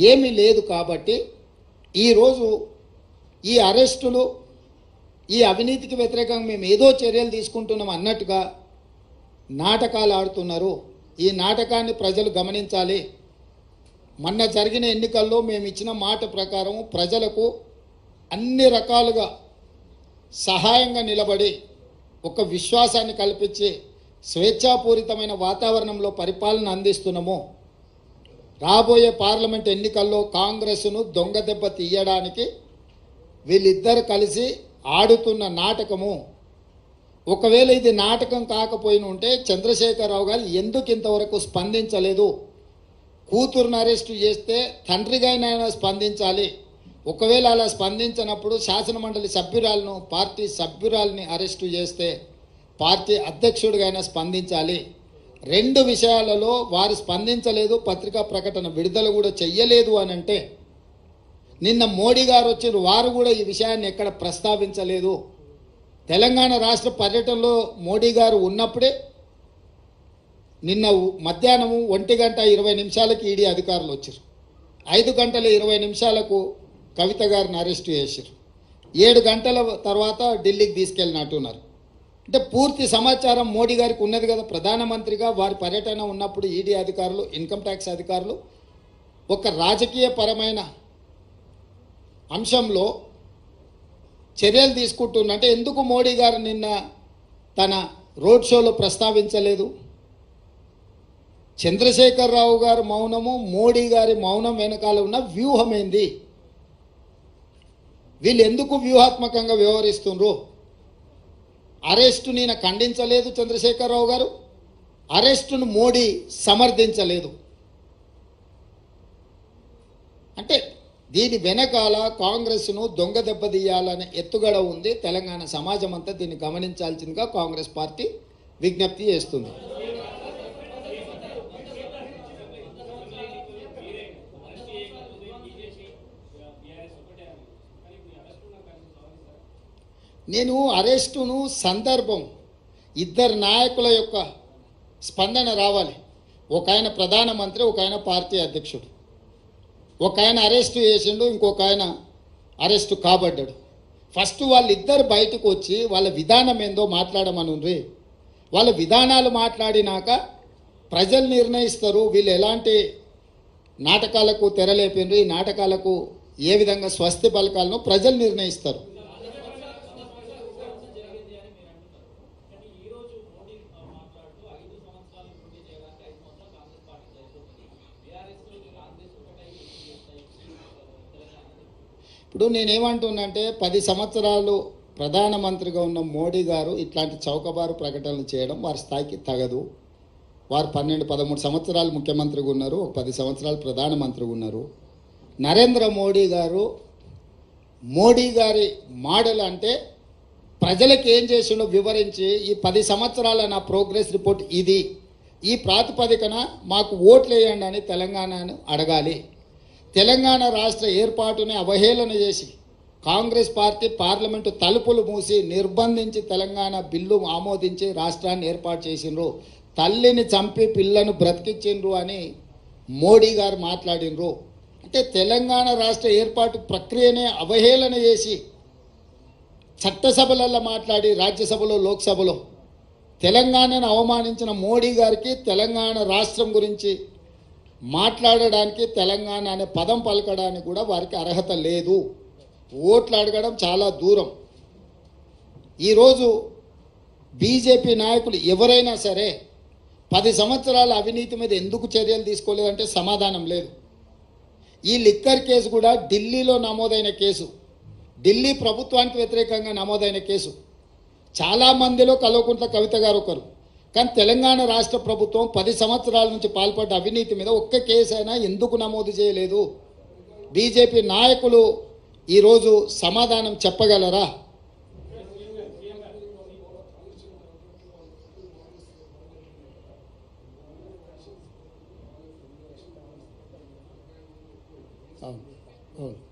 ఏమీ లేదు. కాబట్టి ఈరోజు ఈ అరెస్టులు, ఈ అవినీతికి వ్యతిరేకంగా మేము ఏదో చర్యలు తీసుకుంటున్నాం అన్నట్టుగా నాటకాలు ఆడుతున్నారు. ఈ నాటకాన్ని ప్రజలు గమనించాలి. మొన్న జరిగిన ఎన్నికల్లో మేము ఇచ్చిన మాట ప్రకారం ప్రజలకు అన్ని రకాలుగా సహాయంగా నిలబడి ఒక విశ్వాసాన్ని కల్పించి స్వేచ్ఛాపూరితమైన వాతావరణంలో పరిపాలన అందిస్తున్నాము. రాబోయే పార్లమెంట్ ఎన్నికల్లో కాంగ్రెస్ను దొంగ దెబ్బ తీయడానికి వీళ్ళిద్దరు కలిసి ఆడుతున్న నాటకము. ఒకవేళ ఇది నాటకం కాకపోయిన ఉంటే చంద్రశేఖరరావు గారు ఎందుకు ఇంతవరకు స్పందించలేదు? కూతురును అరెస్టు చేస్తే తండ్రిగానైనా స్పందించాలి. ఒకవేళ అలా స్పందించినప్పుడు శాసనమండలి సభ్యురాలను, పార్టీ సభ్యురాలని అరెస్టు చేస్తే పార్టీ అధ్యక్షుడిగా స్పందించాలి. రెండు విషయాలలో వారు స్పందించలేదు, పత్రికా ప్రకటన విడుదల కూడా చెయ్యలేదు అని అంటే, నిన్న మోడీ గారు వచ్చిన వారు కూడా ఈ విషయాన్ని ఎక్కడ ప్రస్తావించలేదు. తెలంగాణ రాష్ట్ర పర్యటనలో మోడీ గారు ఉన్నప్పుడే నిన్న మధ్యాహ్నము 1:20 ఈడీ అధికారులు వచ్చారు. 5:20 కవిత గారిని అరెస్టు చేశారు. 7 గంటల తర్వాత ఢిల్లీకి తీసుకెళ్ళినట్టున్నారు. అంటే పూర్తి సమాచారం మోడీ గారికి ఉన్నది కదా. ప్రధానమంత్రిగా వారి పర్యటన ఉన్నప్పుడు ఈడీ అధికారులు, ఇన్కమ్ ట్యాక్స్ అధికారులు ఒక రాజకీయ పరమైన అంశంలో చర్యలు తీసుకుంటున్నంటే ఎందుకు మోడీ గారు నిన్న తన రోడ్ షోలో ప్రస్తావించలేదు? చంద్రశేఖరరావు గారు మౌనము, మోడీ గారి మౌనం వెనకాల ఉన్న వ్యూహం ఏంది? వీళ్ళు ఎందుకు వ్యూహాత్మకంగా వ్యవహరిస్తున్నారు? అరెస్టు నేను ఖండించలేదు చంద్రశేఖరరావు గారు, అరెస్టును మోడీ సమర్థించలేదు. అంటే దీని వెనకాల కాంగ్రెస్ను దొంగ దెబ్బతీయాలనే ఎత్తుగడ ఉంది. తెలంగాణ సమాజం అంతా దీన్ని గమనించాల్సిందిగా కాంగ్రెస్ పార్టీ విజ్ఞప్తి చేస్తుంది. నేను అరెస్టును సందర్భం, ఇద్దరు నాయకుల యొక్క స్పందన రావాలి. ఒక ఆయన ప్రధానమంత్రి, ఒక ఆయన పార్టీ అధ్యక్షుడు. ఒక ఆయన అరెస్టు చేసిండు, ఇంకొక ఆయన అరెస్టు కాబడ్డాడు. ఫస్ట్ వాళ్ళిద్దరు బయటకు వచ్చి వాళ్ళ విధానం ఏందో మాట్లాడమనుండ్రి. వాళ్ళ విధానాలు మాట్లాడినాక ప్రజలు నిర్ణయిస్తారు వీళ్ళు ఎలాంటి నాటకాలకు తెరలేపిండ్రు, ఈ నాటకాలకు ఏ విధంగా స్వస్తి పలకాలనో ప్రజలు నిర్ణయిస్తారు. ఇప్పుడు నేనేమంటున్నంటే 10 సంవత్సరాలు ప్రధానమంత్రిగా ఉన్న మోడీ గారు ఇట్లాంటి చౌకబారు ప్రకటనలు చేయడం వారి స్థాయికి తగదు. వారు 12-13 సంవత్సరాలు ముఖ్యమంత్రిగా ఉన్నారు, 10 సంవత్సరాలు ప్రధానమంత్రిగా ఉన్నారు. నరేంద్ర మోడీ గారు, మోడీ గారి మోడల్ అంటే ప్రజలకు ఏం చేసిండో వివరించి ఈ 10 సంవత్సరాల నా ప్రోగ్రెస్ రిపోర్ట్ ఇది, ఈ ప్రాతిపదికన మాకు ఓట్లు వేయండి అని తెలంగాణను అడగాలి. తెలంగాణ రాష్ట్ర ఏర్పాటుని అవహేళన చేసి కాంగ్రెస్ పార్టీ పార్లమెంటు తలుపులు మూసి నిర్బంధించి తెలంగాణ బిల్లు ఆమోదించి రాష్ట్రాన్ని ఏర్పాటు చేసిండ్రు. తల్లిని చంపి పిల్లను బ్రతికించిండ్రు అని మోడీ గారు మాట్లాడినరు. అంటే తెలంగాణ రాష్ట్ర ఏర్పాటు ప్రక్రియనే అవహేళన చేసి చట్టసభలలో మాట్లాడి రాజ్యసభలో, లోక్సభలో తెలంగాణను అవమానించిన మోడీ గారికి తెలంగాణ రాష్ట్రం గురించి మాట్లాడడానికి, తెలంగాణ అనే పదం పలకడానికి కూడా వారికి అర్హత లేదు. ఓట్లు అడగడం చాలా దూరం. ఈరోజు బీజేపీ నాయకులు ఎవరైనా సరే 10 సంవత్సరాల అవినీతి మీద ఎందుకు చర్యలు తీసుకోలేదంటే సమాధానం లేదు. ఈ లిక్కర్ కేసు కూడా ఢిల్లీలో నమోదైన కేసు, ఢిల్లీ ప్రభుత్వానికి వ్యతిరేకంగా నమోదైన కేసు. చాలామందిలో కల్వకుంట్ల కవిత గారు ఒకరు. కానీ తెలంగాణ రాష్ట్ర ప్రభుత్వం 10 సంవత్సరాల నుంచి పాల్పడ్డ అవినీతి మీద ఒక్క కేసు అయినా ఎందుకు నమోదు చేయలేదు? బీజేపీ నాయకులు ఈరోజు సమాధానం చెప్పగలరా? అవును.